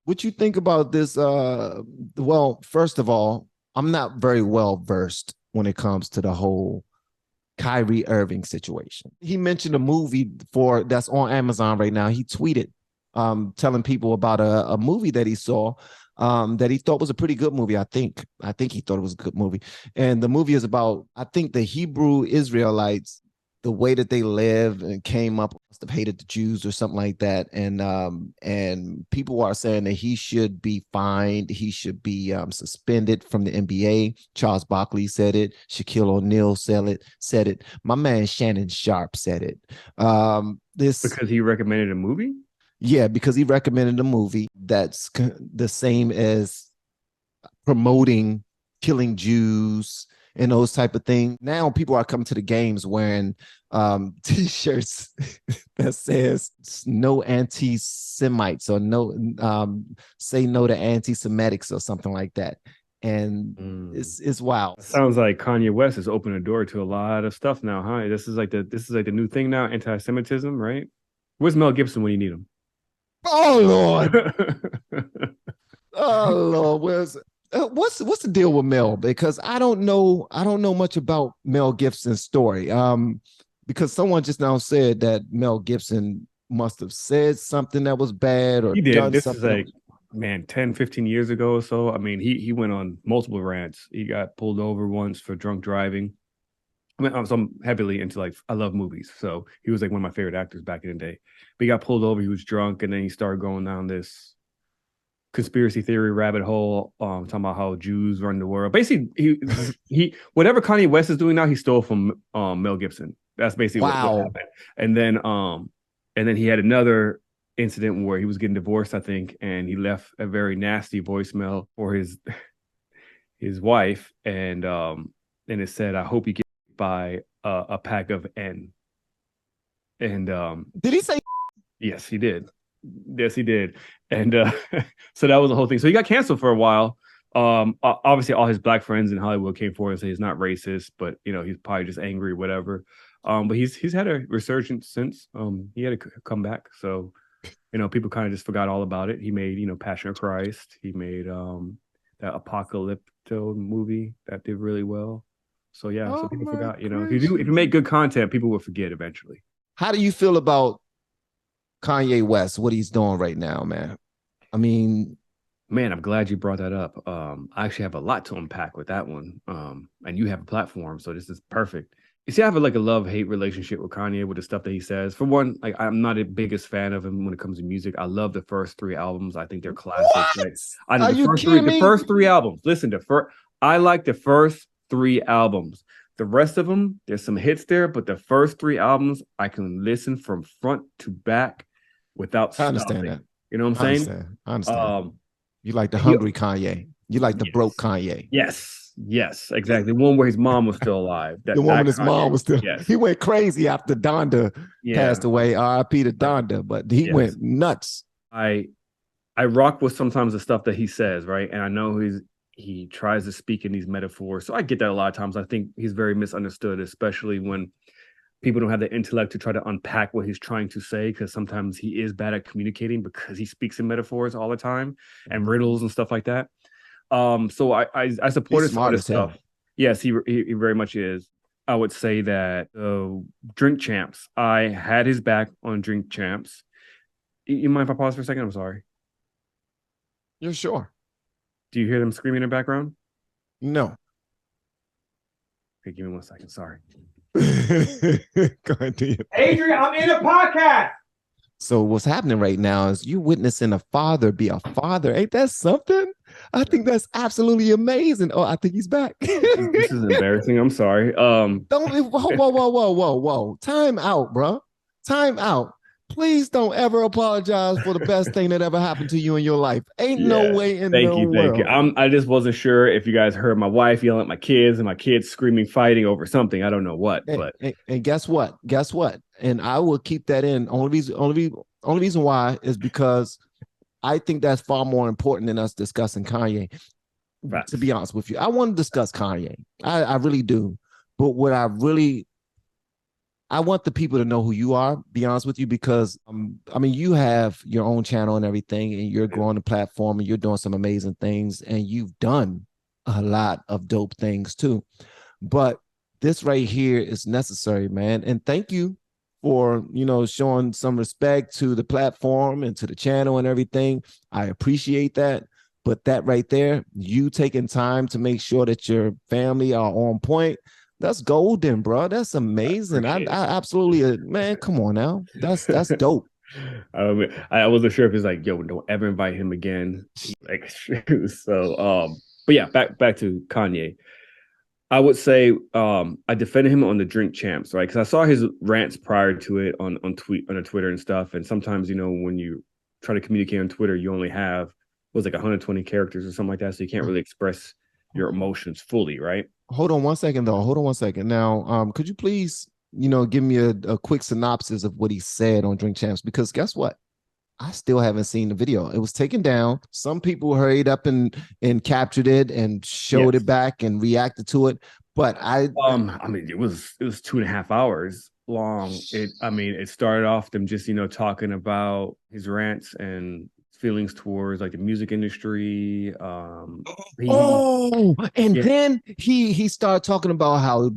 what you think about this? Well, first of all, I'm not very well versed when it comes to the whole Kyrie Irving situation. He mentioned a movie for that's on Amazon right now. He tweeted telling people about a movie that he saw that he thought was a pretty good movie. I think he thought it was a good movie. And the movie is about, I think, the Hebrew Israelites, the way that they live and came up, must have hated the Jews or something like that. And people are saying that he should be fined. He should be suspended from the NBA. Charles Barkley said it. Shaquille O'Neal said it. My man Shannon Sharp said it. This Because he recommended a movie? Yeah, because he recommended a movie that's the same as promoting killing Jews and those type of things. Now people are coming to the games wearing t-shirts that says no anti-Semites or no say no to antisemitics or something like that. And it's wild. Sounds like Kanye West has opened a door to a lot of stuff now, huh? This is like the new thing now, anti-Semitism, right? Where's Mel Gibson when you need him? Oh Lord. Oh Lord, what's the deal with Mel? Because I don't know much about Mel Gibson's story. Because someone just now said that Mel Gibson must have said something that was bad or He did. done This something. is like, man, 10, 15 years ago or so. I mean, he went on multiple rants. He got pulled over once for drunk driving. I mean, I'm heavily into, like, I love movies. So he was like one of my favorite actors back in the day. But he got pulled over, he was drunk, and then he started going down this conspiracy theory rabbit hole, talking about how Jews run the world. Basically, he whatever Kanye West is doing now, he stole from Mel Gibson. That's basically what happened. And then he had another incident where he was getting divorced, I think, and he left a very nasty voicemail for his wife, and it said, "I hope you get by a pack of N." And did he say? Yes, he did. Yes, he did. And so that was the whole thing. So he got canceled for a while. Obviously, all his black friends in Hollywood came forward and said he's not racist, but he's probably just angry, whatever. But he's had a resurgence since. He had to come back. So people kind of just forgot all about it. He made Passion of Christ. He made that Apocalypto movie that did really well. So yeah, so people forgot. If you make good content, people will forget eventually. How do you feel about Kanye West, what he's doing right now, man? I mean, man, I'm glad you brought that up. I actually have a lot to unpack with that one. And you have a platform, so this is perfect. You see, I have a love-hate relationship with Kanye, with the stuff that he says. For one, like, I'm not the biggest fan of him when it comes to music. I love the first 3 albums. I think they're classics. Like, I know the first three albums. Listen, I like the first 3 albums. The rest of them, there's some hits there, but the first 3 albums, I can listen from front to back without stopping. I understand that. You know what I'm saying? I understand. You like the hungry Kanye. You like the broke Kanye. Yes, exactly. The one where his mom was still alive. The one when his mom was still. Yes. He went crazy after Donda passed away. R.I.P. to Donda, but he went nuts. I rock with sometimes the stuff that he says, right? And I know he tries to speak in these metaphors. So I get that a lot of times. I think he's very misunderstood, especially when people don't have the intellect to try to unpack what he's trying to say, because sometimes he is bad at communicating because he speaks in metaphors all the time and riddles and stuff like that. So I support some of this stuff. Yes, he very much is. I would say that Drink Champs, I had his back on Drink Champs. You mind if I pause for a second? I'm sorry. You're sure? Do you hear them screaming in the background? No. Okay, give me 1 second. Sorry. Go ahead, Adrian, I'm in a podcast. So what's happening right now is you witnessing a father be a father. Ain't that something? I think that's absolutely amazing. Oh, I think he's back. This is embarrassing. I'm sorry. Don't whoa. Time out, bro. Time out. Please don't ever apologize for the best thing that ever happened to you in your life. Ain't no way in the world. Thank you. I just wasn't sure if you guys heard my wife yelling at my kids and my kids screaming, fighting over something. I don't know what, and guess what? Guess what? And I will keep that in. Only reason why is because I think that's far more important than us discussing Kanye. Right. To be honest with you, I want to discuss Kanye. I really do. But what I really I want the people to know who you are, be honest with you, because I mean, you have your own channel and everything, and you're growing the platform and you're doing some amazing things, and you've done a lot of dope things too. But this right here is necessary, man. And thank you for, showing some respect to the platform and to the channel and everything. I appreciate that. But that right there, you taking time to make sure that your family are on point, that's golden, bro. That's amazing. I absolutely, man, come on now. That's dope. I wasn't sure if it's like, yo, don't ever invite him again. Like, so, but yeah, back to Kanye. I would say I defended him on the Drink Champs, right? Because I saw his rants prior to it on Twitter and stuff. And sometimes, when you try to communicate on Twitter, you only have like 120 characters or something like that, so you can't really express your emotions fully, right? Hold on one second, though. Hold on one second. Now, could you please, give me a quick synopsis of what he said on Drink Champs? Because guess what? I still haven't seen the video. It was taken down. Some people hurried up and captured it and showed it back and reacted to it. But I mean, it was 2.5 hours long. It started off them just, talking about his rants and feelings towards like the music industry. Then he started talking about how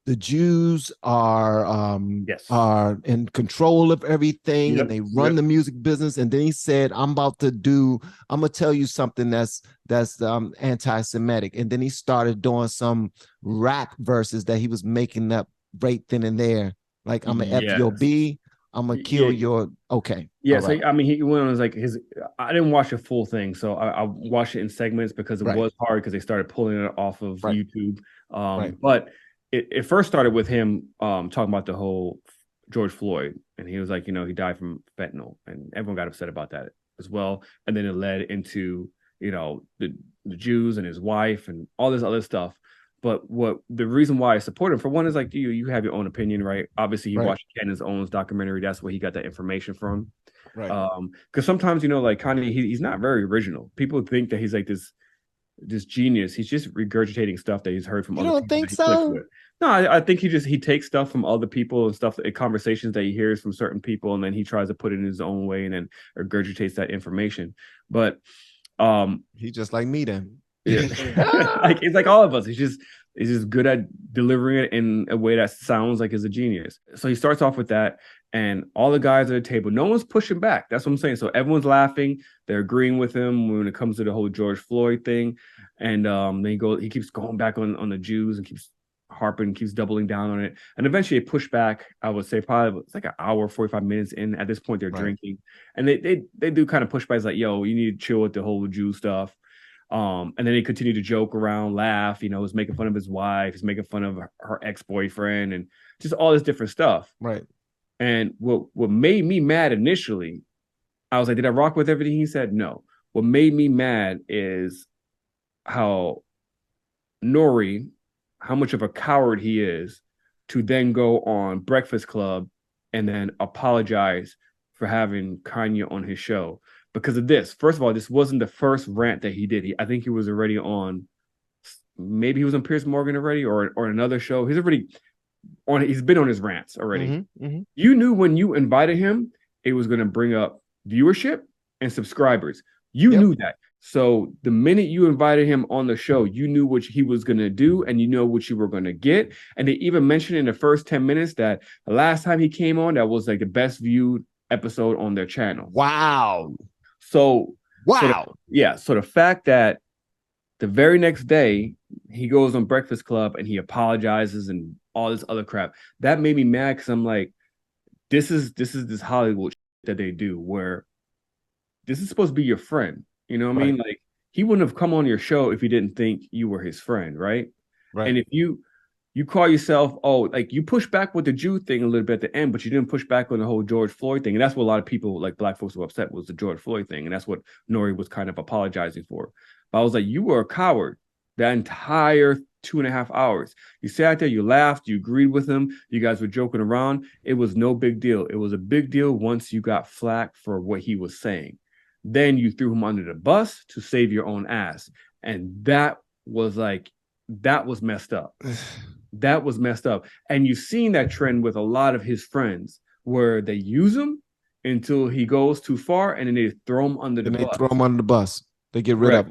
the Jews are in control of everything, and they run the music business. And then he said, I'm gonna tell you something that's anti-Semitic. And then he started doing some rap verses that he was making up right then and there. Like, I'm gonna F your B, I'm gonna kill your okay. Yeah, so I mean, he went on like I didn't watch the full thing, so I watched it in segments because it was hard because they started pulling it off of YouTube. But it first started with him talking about the whole George Floyd, and he was like, he died from fentanyl, and everyone got upset about that as well. And then it led into the Jews and his wife and all this other stuff. But the reason why I support him, for one, is like you have your own opinion, right? Obviously, he watched Candace Owens' documentary. That's where he got that information from. Right. Because sometimes, like Kanye, he's not very original. People think that he's like this genius. He's just regurgitating stuff that he's heard from other people. You don't think so? No, I think he takes stuff from other people and stuff, conversations that he hears from certain people, and then he tries to put it in his own way and then regurgitates that information. But he's just like me then. Yeah. Like it's like all of us. He's just good at delivering it in a way that sounds like he's a genius. So he starts off with that, and all the guys at the table, no one's pushing back. That's what I'm saying. So everyone's laughing, they're agreeing with him when it comes to the whole George Floyd thing. And then he keeps going back on the Jews and keeps harping, keeps doubling down on it. And eventually they push back. I would say probably it's like an hour, 45 minutes in. At this point, they're drinking. And they do kind of push back. It's like, yo, you need to chill with the whole Jew stuff. And then he continued to joke around, laugh, he's making fun of his wife, he's making fun of her ex-boyfriend and just all this different stuff. Right. And what made me mad initially, I was like, did I rock with everything he said? No. What made me mad is how much of a coward he is to then go on Breakfast Club and then apologize for having Kanye on his show. Because of this, first of all, this wasn't the first rant that he did. I think he was already on, maybe he was on Piers Morgan already, or another show. He's been on his rants already. Mm-hmm. You knew when you invited him, it was going to bring up viewership and subscribers. You knew that. So the minute you invited him on the show, you knew what he was going to do, and you know what you were going to get. And they even mentioned in the first 10 minutes that the last time he came on, that was like the best viewed episode on their channel. Wow. So the fact that the very next day he goes on Breakfast Club and he apologizes and all this other crap, that made me mad because I'm like, this is this Hollywood that they do where this is supposed to be your friend. You know what I mean? Like, he wouldn't have come on your show if he didn't think you were his friend, right? And if you call yourself, like you push back with the Jew thing a little bit at the end, but you didn't push back on the whole George Floyd thing. And that's what a lot of people, like black folks, were upset was the George Floyd thing. And that's what Nori was kind of apologizing for. But I was like, you were a coward that entire 2.5 hours. You sat out there, you laughed, you agreed with him, you guys were joking around. It was no big deal. It was a big deal once you got flack for what he was saying. Then you threw him under the bus to save your own ass. And that was messed up. That was messed up. And you've seen that trend with a lot of his friends where they use him until he goes too far and then they throw him under the And they bus. throw him under the bus. They get rid of Correct. him.